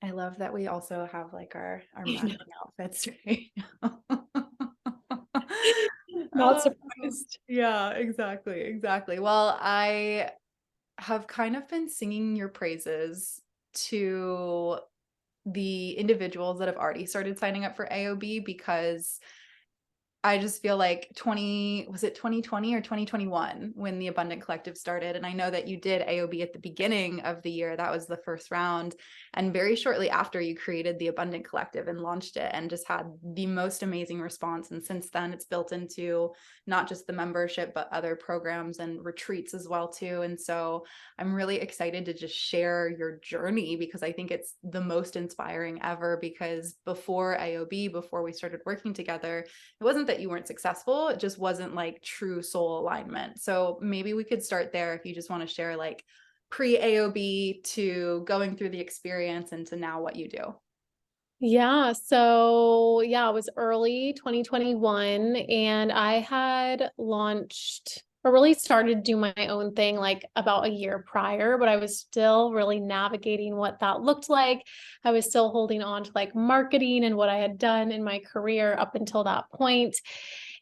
I love that we also have like our You know, matching outfits right now. not Oh, surprised. yeah, exactly, exactly. Well, I have kind of been singing your praises to the individuals that have already started signing up for AOB because I just feel like 20 was it 2020 or 2021 when the Abundant Collective started? And I know that you did AOB at the beginning of the year. That was the first round. And very shortly after, you created the Abundant Collective and launched it and just had the most amazing response. And since then, it's built into not just the membership, but other programs and retreats as well too. And so I'm really excited to just share your journey because I think it's the most inspiring ever because before AOB, before we started working together, it wasn't that you weren't successful, it just wasn't like true soul alignment. So maybe we could start there if you just want to share like pre AOB to going through the experience and to now what you do. Yeah, so yeah, it was early 2021 and I had launched or really started to do my own thing like about a year prior, but I was still really navigating what that looked like. I was still holding on to like marketing and what I had done in my career up until that point.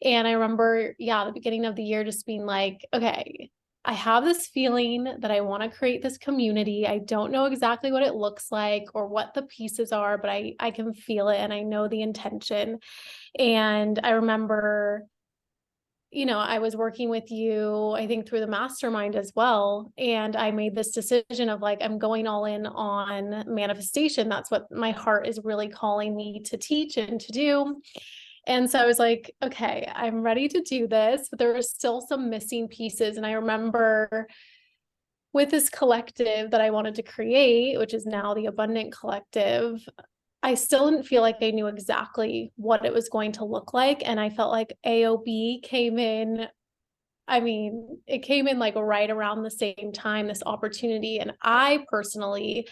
And I remember, yeah, the beginning of the year just being like, okay, I have this feeling that I want to create this community. I don't know exactly what it looks like or what the pieces are, but I can feel it and I know the intention. And I remember, I was working with you, I think through the mastermind as well. And I made this decision of like, I'm going all in on manifestation. That's what my heart is really calling me to teach and to do. And so I was like, okay, I'm ready to do this, but there were still some missing pieces. And I remember with this collective that I wanted to create, which is now the Abundant Collective, I still didn't feel like I knew exactly what it was going to look like. And I felt like AOB came in. I mean, it came in like right around the same time, this opportunity. And I personally,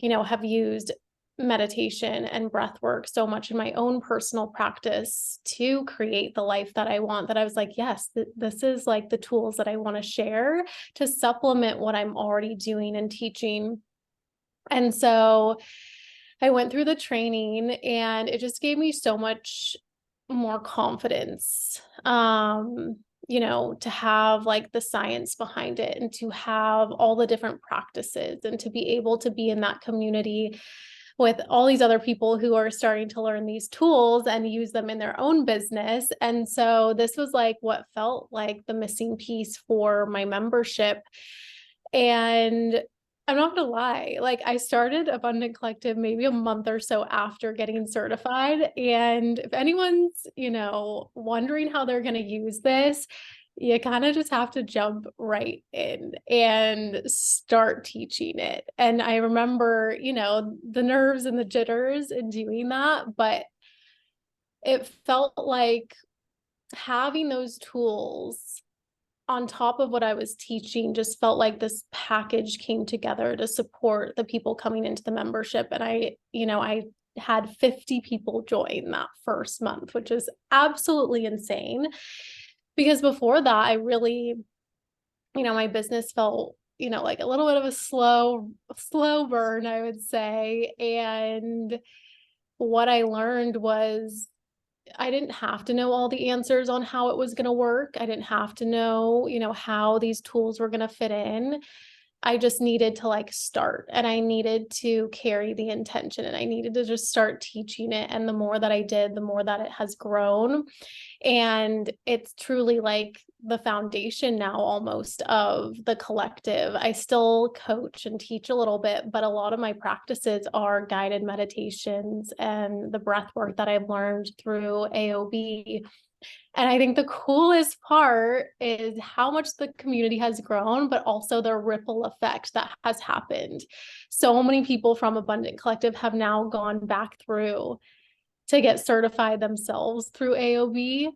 have used meditation and breath work so much in my own personal practice to create the life that I want that I was like, yes, this is like the tools that I want to share to supplement what I'm already doing and teaching. And so I went through the training and it just gave me so much more confidence. To have like the science behind it and to have all the different practices and to be able to be in that community with all these other people who are starting to learn these tools and use them in their own business. And so this was like what felt like the missing piece for my membership. And I'm not gonna lie, like I started Abundant Collective maybe a month or so after getting certified. And if anyone's, wondering how they're gonna use this, you kind of just have to jump right in and start teaching it. And I remember, the nerves and the jitters in doing that, but it felt like having those tools on top of what I was teaching just felt like this package came together to support the people coming into the membership. And I had 50 people join that first month, which is absolutely insane. Because before that, I really, my business felt, like a little bit of a slow burn, I would say. And what I learned was I didn't have to know all the answers on how it was going to work. I didn't have to know, how these tools were going to fit in. I just needed to like start and I needed to carry the intention and I needed to just start teaching it. And the more that I did, the more that it has grown. And it's truly like the foundation now almost of the collective. I still coach and teach a little bit, but a lot of my practices are guided meditations and the breath work that I've learned through AOB. And I think the coolest part is how much the community has grown, but also the ripple effect that has happened. So many people from Abundant Collective have now gone back through to get certified themselves through AOB.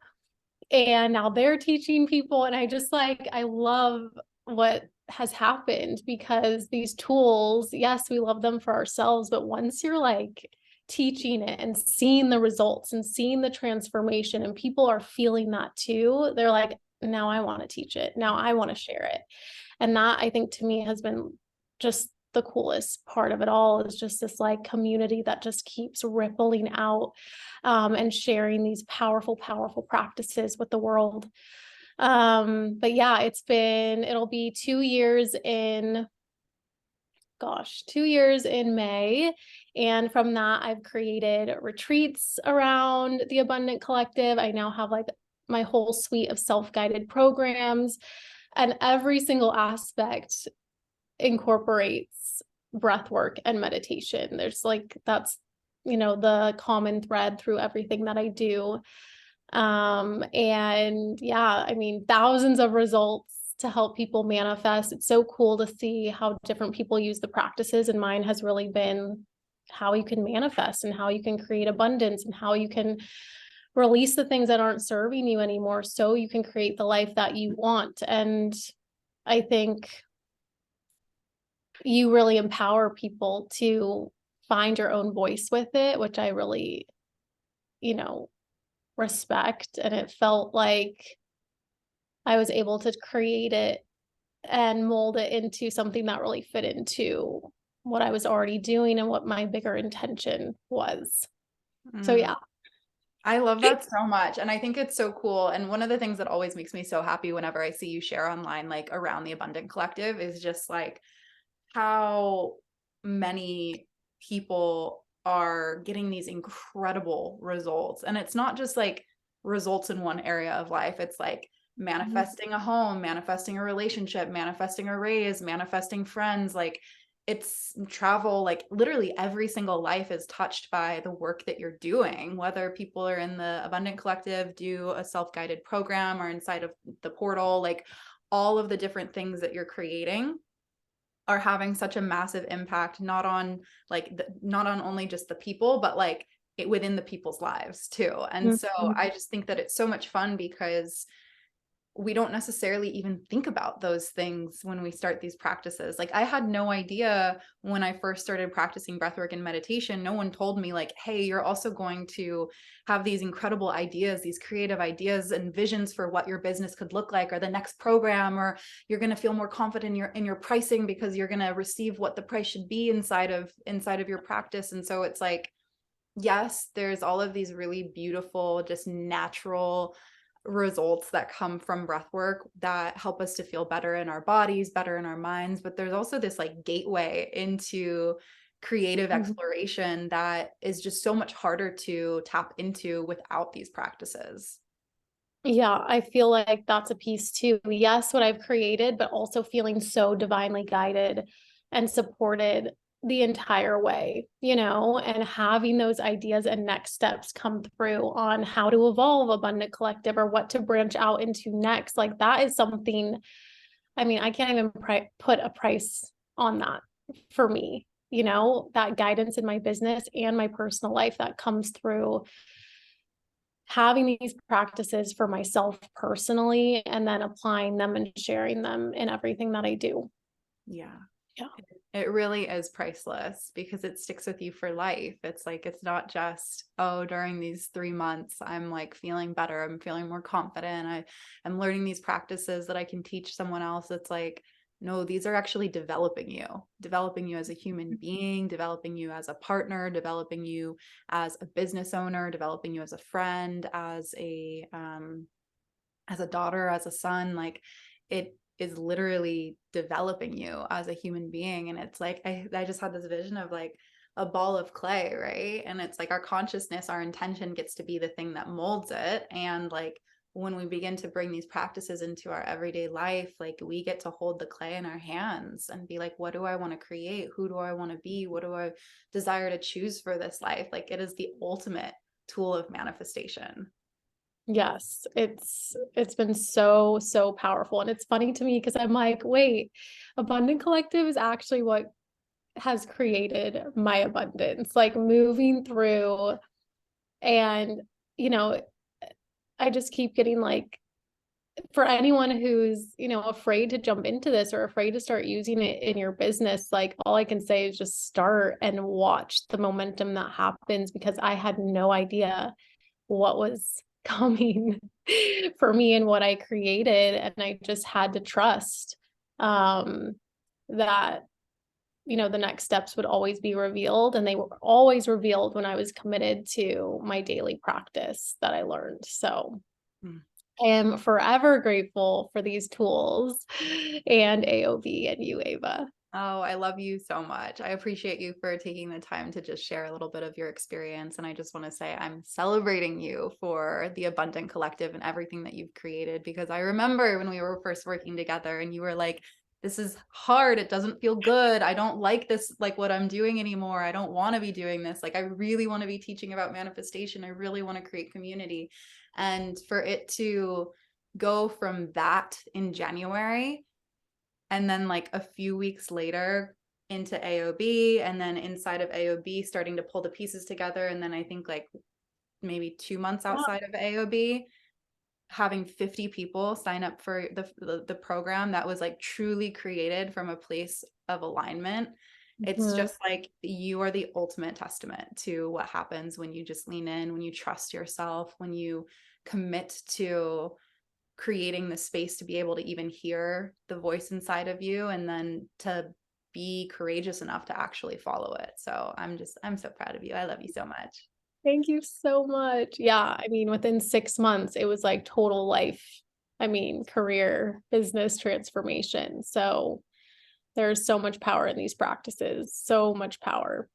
And now they're teaching people. And I love what has happened because these tools, yes, we love them for ourselves, but once you're like teaching it and seeing the results and seeing the transformation and people are feeling that too, they're like, now I want to teach it. Now I want to share it. And that I think to me has been just the coolest part of it all, is just this like community that just keeps rippling out, and sharing these powerful, powerful practices with the world. But yeah, it'll be 2 years in, 2 years in May. And from that, I've created retreats around the Abundant Collective. I now have like my whole suite of self-guided programs, and every single aspect incorporates breath work and meditation. That's, the common thread through everything that I do. And yeah, I mean, thousands of results to help people manifest. It's so cool to see how different people use the practices, and mine has really been how you can manifest and how you can create abundance and how you can release the things that aren't serving you anymore so you can create the life that you want. And I think you really empower people to find your own voice with it, which I really, respect. And it felt like I was able to create it and mold it into something that really fit into what I was already doing and what my bigger intention was. So Mm. yeah. I love that so much. And I think it's so cool. And one of the things that always makes me so happy whenever I see you share online, like around the Abundant Collective, is just like how many people are getting these incredible results. And it's not just like results in one area of life. It's like manifesting a home, manifesting a relationship, manifesting a raise, manifesting friends. Like it's travel, like literally every single life is touched by the work that you're doing, whether people are in the Abundant Collective, do a self-guided program, or inside of the portal. Like all of the different things that you're creating are having such a massive impact, not on not on only just the people, but like within the people's lives too. And so Mhm. I just think that it's so much fun because we don't necessarily even think about those things when we start these practices. Like I had no idea when I first started practicing breathwork and meditation. No one told me like, hey, you're also going to have these incredible ideas, these creative ideas and visions for what your business could look like, or the next program, or you're going to feel more confident in your pricing because you're going to receive what the price should be inside of your practice. And so it's like, yes, there's all of these really beautiful, just natural results that come from breath work that help us to feel better in our bodies, better in our minds. But there's also this like gateway into creative Mhm. exploration that is just so much harder to tap into without these practices. Yeah, I feel like that's a piece too. Yes, what I've created, but also feeling so divinely guided and supported the entire way, and having those ideas and next steps come through on how to evolve Abundant Collective or what to branch out into next. Like that is something, I mean, I can't even put a price on that for me, that guidance in my business and my personal life that comes through having these practices for myself personally and then applying them and sharing them in everything that I do. Yeah. Yeah. It really is priceless because it sticks with you for life. It's like, it's not just, oh, during these 3 months, I'm like feeling better. I'm feeling more confident. I'm learning these practices that I can teach someone else. It's like, no, these are actually developing you as a human being, developing you as a partner, developing you as a business owner, developing you as a friend, as a daughter, as a son. Like it is literally developing you as a human being. And it's like I just had this vision of like a ball of clay, right? And it's like our consciousness, our intention gets to be the thing that molds it. And like when we begin to bring these practices into our everyday life, like we get to hold the clay in our hands and be like, what do I want to create? Who do I want to be? What do I desire to choose for this life? Like it is the ultimate tool of manifestation. Yes, it's been so, so powerful. And it's funny to me because I'm like, wait, Abundant Collective is actually what has created my abundance, like moving through. And, you know, I just keep getting like, for anyone who's, afraid to jump into this or afraid to start using it in your business, like all I can say is just start and watch the momentum that happens, because I had no idea what was coming for me and what I created. And I just had to trust that the next steps would always be revealed, and they were always revealed when I was committed to my daily practice that I learned. So Mm. I am forever grateful for these tools and AOB and you, Ava. Oh, I love you so much. I appreciate you for taking the time to just share a little bit of your experience. And I just want to say I'm celebrating you for the Abundant Collective and everything that you've created, because I remember when we were first working together and you were like, this is hard. It doesn't feel good. I don't like this, like what I'm doing anymore. I don't want to be doing this. Like, I really want to be teaching about manifestation. I really want to create community. And for it to go from that in January, and then like a few weeks later into AOB, and then inside of AOB starting to pull the pieces together, and then I think like maybe 2 months Yeah. outside of AOB having 50 people sign up for the program that was like truly created from a place of alignment. It's Mhm. just like you are the ultimate testament to what happens when you just lean in, when you trust yourself, when you commit to creating the space to be able to even hear the voice inside of you, and then to be courageous enough to actually follow it. So I'm so proud of you. I love you so much. Thank you so much. Yeah, I mean, within 6 months, it was like total life, career, business transformation. So there's so much power in these practices, so much power.